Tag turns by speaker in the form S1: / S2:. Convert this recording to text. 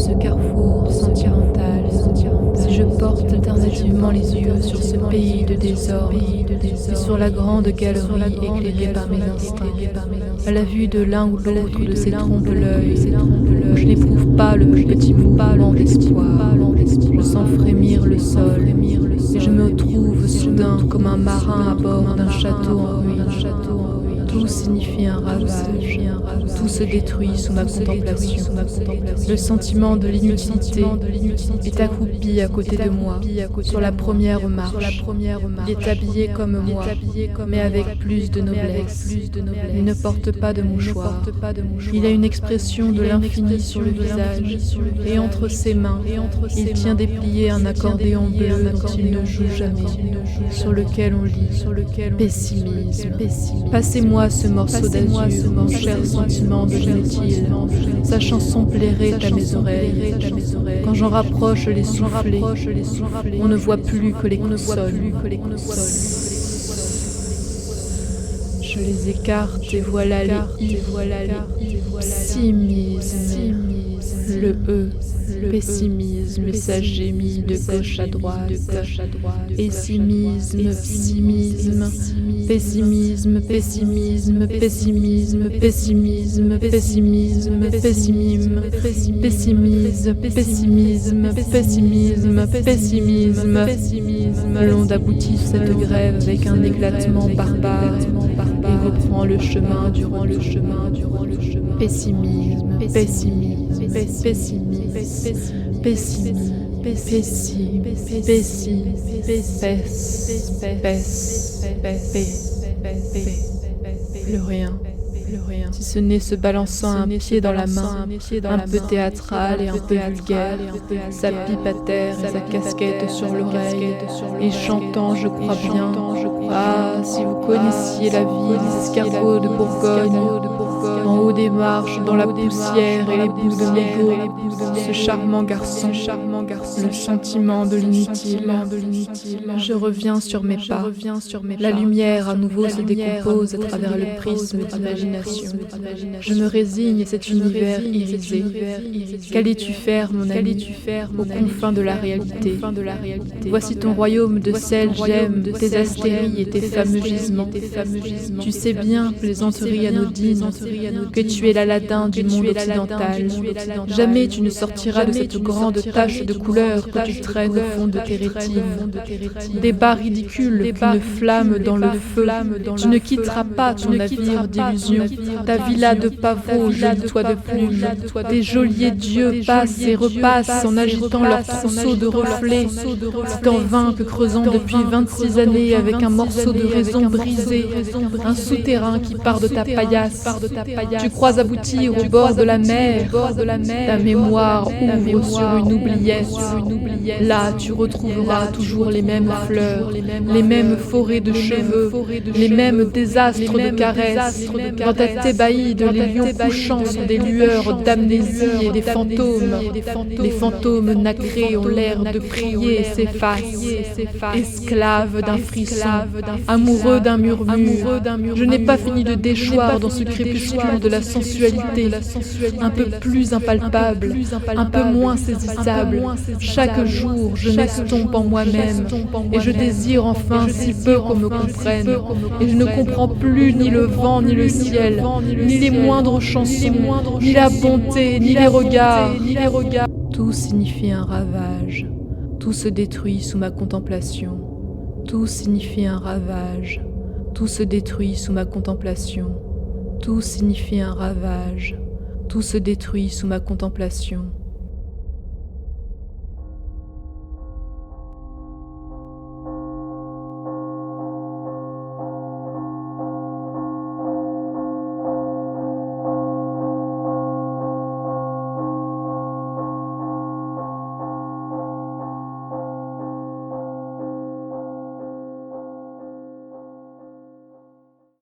S1: ce carrefour sentimental, si je porte alternativement les yeux sur ce pays de désordre et sur la grande galerie éclairée par mes instincts, à la vue de l'un ou l'autre de ces trompe-l'œil, je n'éprouve pas le plus petit mouvement d'espoir. Je sens frémir le sol et je me trouve soudain comme un marin à bord d'un château en ruine. Tout signifie un ravage, tout se détruit sous ma contemplation. Le sentiment de l'inutilité est accroupi à côté de moi, sur la première marche. Il est habillé comme moi, mais avec plus de noblesse. Il ne porte pas de mouchoir. Il a une expression de l'infini sur le visage, et entre ses mains, il tient déplié un accordéon bleu dont il ne joue jamais, sur lequel on lit pessimisme. Passez-moi ce morceau d'azur, mon cher sentiment de l'inutile. Sa chanson plairait à mes oreilles. Quand j'en rapproche les soufflets, on ne voit plus que les consonnes. Je les écarte et voilà les i. Pessimisme, le e. Pessimisme, ça gémit de gauche à droite. Pessimisme, pessimisme, pessimisme, pessimisme, pessimisme, pessimisme, pessimisme, pessimisme, pessimisme, pessimisme, pessimisme, pessimisme. L'onde aboutit sur cette grève avec un éclatement barbare et reprend le chemin durant le chemin. Pessimisme, pessimisme, pessimisme, pessimisme, plus rien. Si ce n'est se balançant un pied dans la main, un peu théâtral et un peu vulgaire, sa pipe à terre et sa casquette sur l'oreille, et chantant je crois bien, ah, si vous connaissiez la vie des escargots de Bourgogne, en haut des marches, dans la poussière et les bouts de mégots, ce charmant garçon, le sentiment de l'inutile. Je reviens sur mes pas, la lumière à nouveau se décompose à travers le prisme d'imagination. Je me résigne à cet univers irisé. Qu'allais-tu faire, mon ami, aux confins de la réalité? Voici ton royaume de sel, gemmes, de tes astéries et tes fameux gisements. Tu sais bien, plaisanterie anodine, que tu es l'Aladin du monde occidental. Jamais tu ne sortiras de cette grande tache de couleur que tu traînes au fond de tes rétines. Débat ridicule qu'une flamme dans le feu. Tu ne quitteras pas ton navire d'illusion, ta villa de pavots, joli toit de plumes. Des geôliers dieux passent et repassent en agitant leurs trousseaux de reflets. C'est en vain que creusant depuis 26 années avec un morceau de raison brisé, un souterrain qui part de ta paillasse. Tu crois aboutir au bord de la mer. Ta mémoire ouvre sur une oubliette. Là, tu retrouveras toujours les mêmes fleurs, les mêmes forêts de cheveux, les mêmes désastres de caresses. Dans ta thébaïde, les lions couchants sont des lueurs d'amnésie et des fantômes. Les fantômes nacrés ont l'air de prier et s'effacent. Esclaves d'un frisson, amoureux d'un murmure, je n'ai pas fini de déchoir dans ce crépuscule de la sensualité, un peu plus impalpable, un peu moins saisissable. Chaque jour, je m'estompe en moi-même et je désire enfin si peu qu'on me comprenne. Et je ne comprends plus ni le vent, ni le ciel, ni les moindres chansons, ni la bonté, ni les regards. Tout signifie un ravage, tout se détruit sous ma contemplation. Tout signifie un ravage, tout se détruit sous ma contemplation. Tout signifie un ravage, tout se détruit sous ma contemplation.